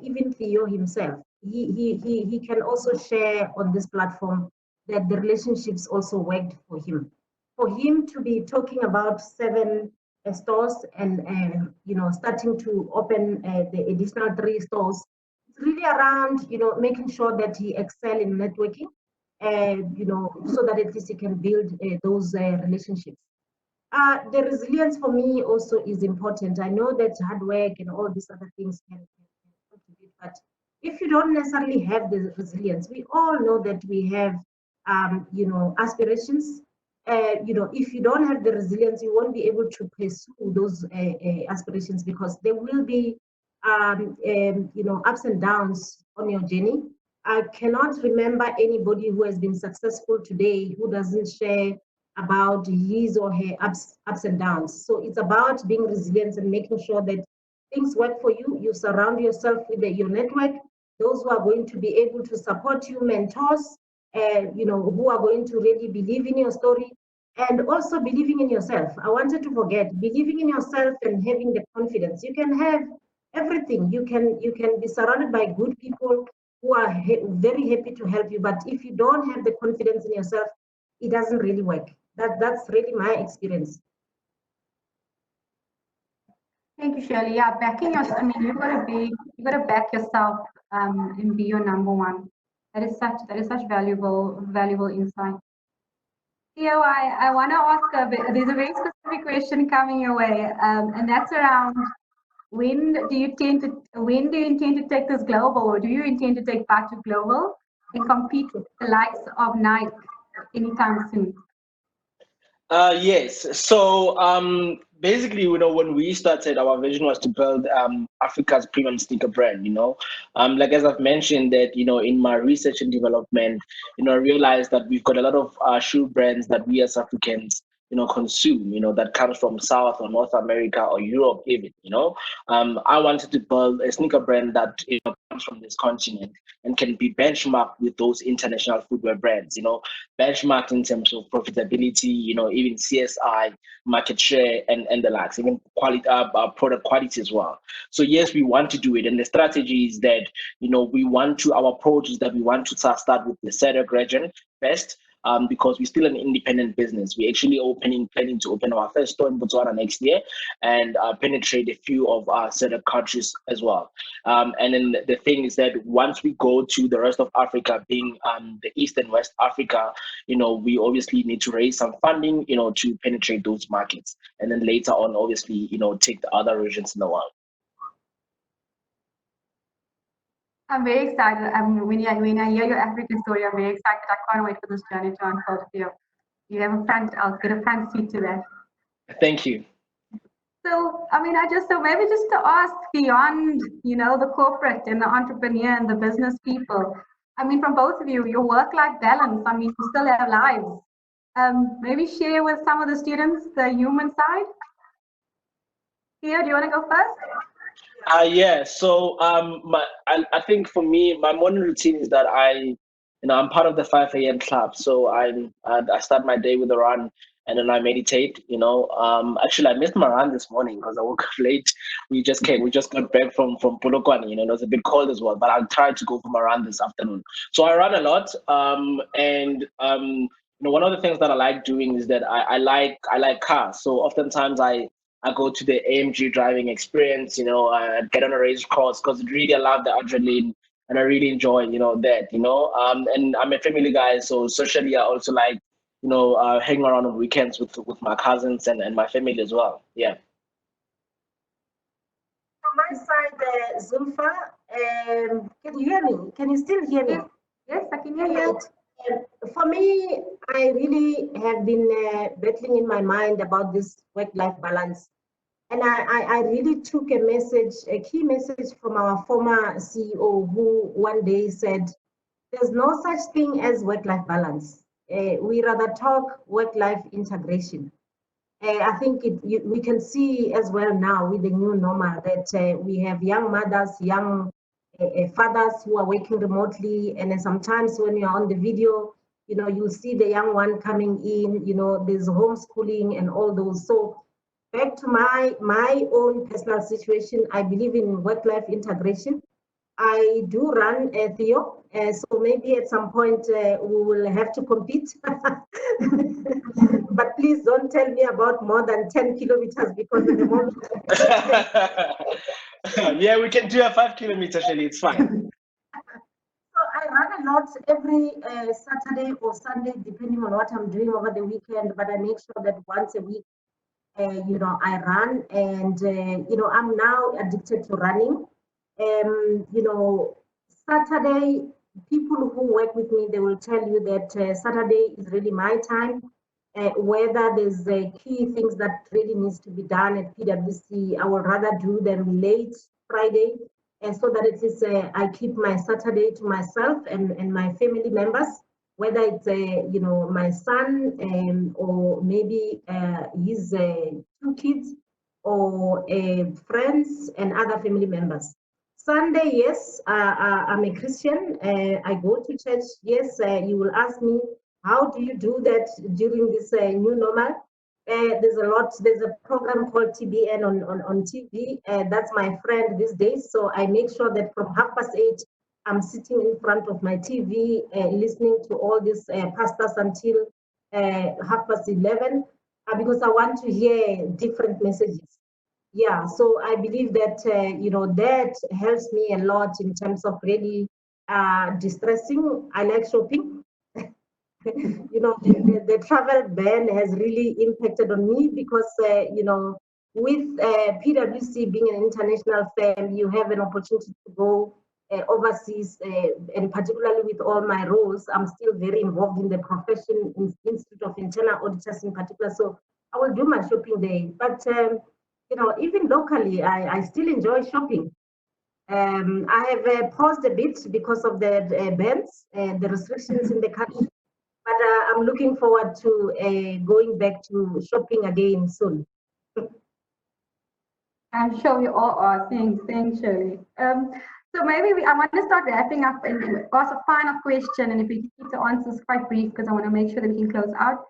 even Theo himself, he can also share on this platform that the relationships also worked for him. For him to be talking about 7 stores and starting to open the additional 3 stores, it's really around making sure that he excel in networking, so that at least he can build those relationships. The resilience for me also is important. I know that hard work and all these other things can contribute, but if you don't necessarily have the resilience, we all know that we have, aspirations. If you don't have the resilience, you won't be able to pursue those aspirations because there will be, ups and downs on your journey. I cannot remember anybody who has been successful today who doesn't share about his or her ups and downs. So it's about being resilient and making sure that things work for you. You surround yourself with your network, those who are going to be able to support you, mentors, who are going to really believe in your story and also believing in yourself. I wanted to forget believing in yourself and having the confidence. You can have everything. You can be surrounded by good people who are very happy to help you. But if you don't have the confidence in yourself, it doesn't really work. That's really my experience. Thank you, Shirley. Yeah, backing yourself. I mean, you got to back yourself and be your number one. That is such valuable insight. Theo, I want to ask there's a very specific question coming your way, and that's around when do you intend to take this global, or do you intend to take Bathu global and compete with the likes of Nike anytime soon? Yes. So basically, when we started, our vision was to build Africa's premium sneaker brand. Like as I've mentioned that, in my research and development, I realized that we've got a lot of shoe brands that we as Africans, consume. That comes from South or North America or Europe even. I wanted to build a sneaker brand that comes from this continent and can be benchmarked with those international footwear brands. Benchmarked in terms of profitability, even CSI, market share, and the likes, even quality, product quality as well. So yes, we want to do it, and the strategy is that our approach is that we want to start with the SADC region first. Because we're still an independent business. We're actually planning to open our first store in Botswana next year and penetrate a few of our SADC countries as well. And then the thing is that once we go to the rest of Africa, being the East and West Africa, we obviously need to raise some funding, to penetrate those markets. And then later on, obviously, take the other regions in the world. I'm very excited. When I hear your African story, I'm very excited. I can't wait for this journey to unfold for you. You have I'll get a front seat to that. Thank you. So, I mean, so maybe just to ask beyond, the corporate and the entrepreneur and the business people, I mean, from both of you, your work-life balance, I mean, you still have lives. Maybe share with some of the students the human side. Theo, do you want to go first? Yeah. So I think for me, my morning routine is that I'm part of the 5 a.m. club. So I start my day with a run, and then I meditate. Actually, I missed my run this morning because I woke up late. We just got back from Polokwane. It was a bit cold as well, but I'll try to go for my run this afternoon. So I run a lot. One of the things that I like doing is that I like cars. So oftentimes I go to the AMG driving experience, get on a race course because really I love the adrenaline and I really enjoy, that, and I'm a family guy. So socially, I also like, hanging around on weekends with my cousins and my family as well. Yeah. From my side, Zulfa, can you hear me? Can you still hear me? Yes, I can hear you. For me, I really have been battling in my mind about this work-life balance. And I really took a key message from our former CEO who one day said, there's no such thing as work-life balance. We rather talk work-life integration. I think we can see as well now with the new normal that we have young mothers, young fathers who are working remotely. And then sometimes when you're on the video, you see the young one coming in, there's homeschooling and all those. So back to my own personal situation, I believe in work-life integration. I do run, Theo, so maybe at some point we will have to compete. But please don't tell me about more than 10 kilometers because at the moment. Yeah, we can do a 5 kilometer, Shirley. It's fine. So I run a lot every Saturday or Sunday, depending on what I'm doing over the weekend. But I make sure that once a week, I run, and I'm now addicted to running. Saturday, people who work with me, they will tell you that Saturday is really my time. Whether there's key things that really needs to be done at PwC, I would rather do them late Friday, and so that at least I keep my Saturday to myself and my family members, whether it's my son or maybe his 2 kids or friends and other family members. Sunday, yes, I'm a Christian. I go to church. Yes, you will ask me, how do you do that during this new normal? There's a program called TBN on TV. That's my friend these days. So I make sure that from 8:30, I'm sitting in front of my TV, listening to all these pastors until 11:30, because I want to hear different messages. Yeah, so I believe that that helps me a lot in terms of really distressing. I like shopping. The travel ban has really impacted on me because with PwC being an international firm, you have an opportunity to go overseas, and particularly with all my roles, I'm still very involved in the profession, in Institute of Internal Auditors in particular. So I will do my shopping there, but even locally, I still enjoy shopping. I have paused a bit because of the bans and the restrictions in the country, but I'm looking forward to going back to shopping again soon. I'm sure we all are. Thanks, Shirley. So maybe I want to start wrapping up and ask a final question, and if we keep the answers quite brief, because I want to make sure that we can close out.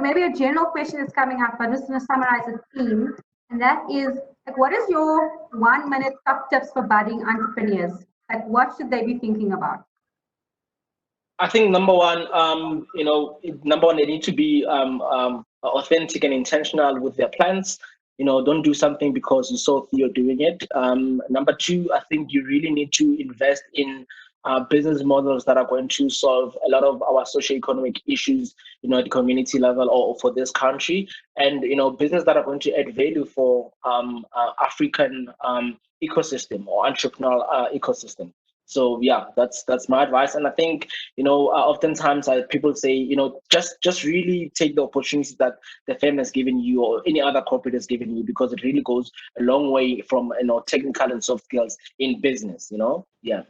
Maybe a general question is coming up, but I'm just going to summarize a theme, and that is, what is your 1-minute top tips for budding entrepreneurs? What should they be thinking about? I think number one, they need to be authentic and intentional with their plans. Don't do something because you saw Theo doing it. Number two, I think you really need to invest in business models that are going to solve a lot of our socioeconomic issues, at the community level or for this country, and business that are going to add value for African ecosystem or entrepreneurial ecosystem. So yeah, that's my advice. And I think, oftentimes people say, just really take the opportunities that the firm has given you or any other corporate has given you, because it really goes a long way from, technical and soft skills in business. Yeah.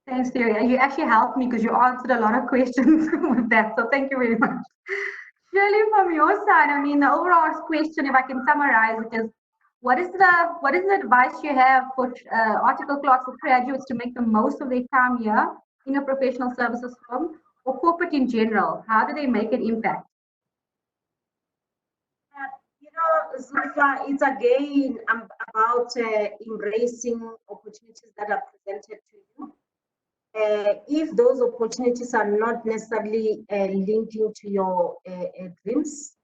Thanks, Theo. You actually helped me because you answered a lot of questions with that. So thank you very much. Shirley, from your side, I mean, the overall question, if I can summarize it, is what is the advice you have for article clerks or graduates to make the most of their time here in a professional services firm or corporate in general? How do they make an impact? Zulfa, it's again about embracing opportunities that are presented to you. If those opportunities are not necessarily linking to your dreams,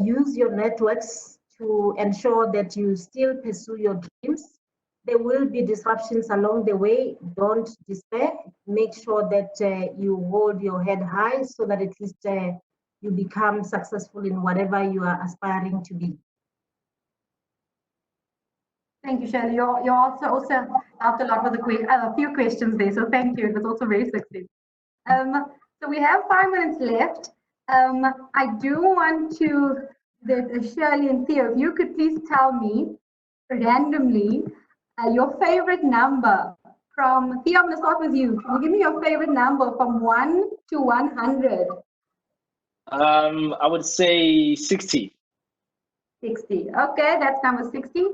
use your networks to ensure that you still pursue your dreams. There will be disruptions along the way. Don't despair. Make sure that you hold your head high so that at least you become successful in whatever you are aspiring to be. Thank you, Shirley. You also helped a lot with a few questions there, so thank you. It was also very succinct. So we have 5 minutes left. I do want to, Shirley and Theo, if you could please tell me randomly your favorite number from, Theo, I'm going to start with you. Can you give me your favorite number from 1 to 100? I would say 60. 60. Okay, that's number 60.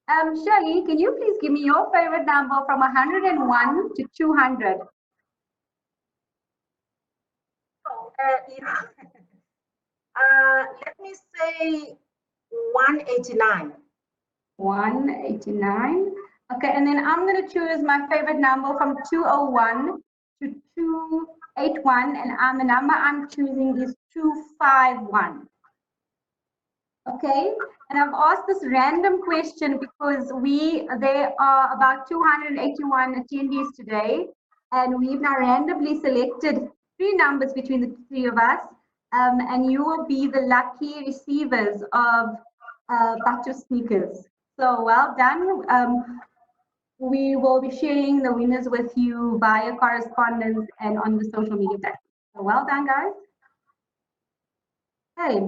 Shirley, can you please give me your favorite number from 101 to 200? Let me say 189. 189. Okay, and then I'm going to choose my favorite number from 201 to 281, and the number I'm choosing is 251. Okay, and I've asked this random question because there are about 281 attendees today, and we've now randomly selected 3 numbers between the 3 of us, and you will be the lucky receivers of Bathu Sneakers. So well done. We will be sharing the winners with you via correspondence and on the social media platform. So well done, guys. Okay.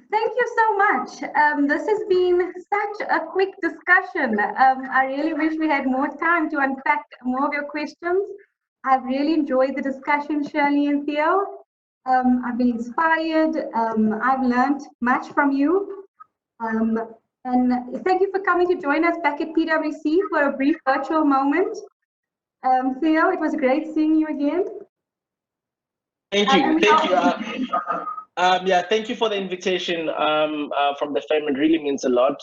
Thank you so much. This has been such a quick discussion. I really wish we had more time to unpack more of your questions. I've really enjoyed the discussion, Shirley and Theo. I've been inspired. I've learned much from you. And thank you for coming to join us back at PwC for a brief virtual moment. Theo, it was great seeing you again. Thank you. Thank you. Yeah, thank you for the invitation from the firm. It really means a lot,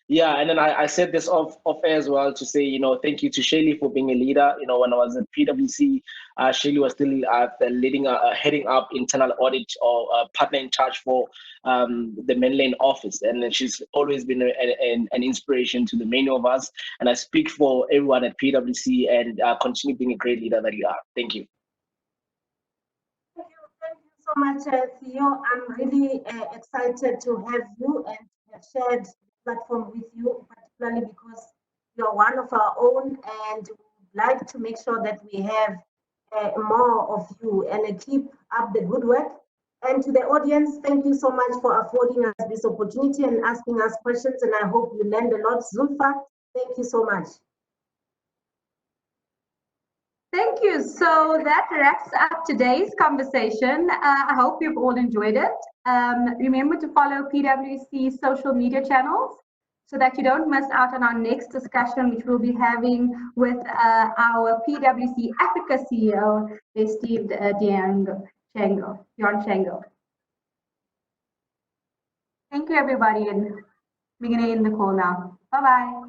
Yeah, and then I said this off air as well to say, thank you to Shirley for being a leader. When I was at PwC, Shirley was still heading up internal audit or partner in charge for the mainland office. And then she's always been an inspiration to the many of us. And I speak for everyone at PwC and continue being a great leader that you are. Thank you. So much, Theo. I'm really excited to have you and have shared the platform with you, particularly because you're one of our own, and we'd like to make sure that we have more of you, and keep up the good work. And to the audience, thank you so much for affording us this opportunity and asking us questions, and I hope you learned a lot. Zulfa, thank you so much. Thank you. So that wraps up today's conversation. I hope you've all enjoyed it. Remember to follow PwC social media channels so that you don't miss out on our next discussion, which we'll be having with our PwC Africa CEO, Steve Shango. Thank you, everybody, and we're going to end the call now. Bye-bye.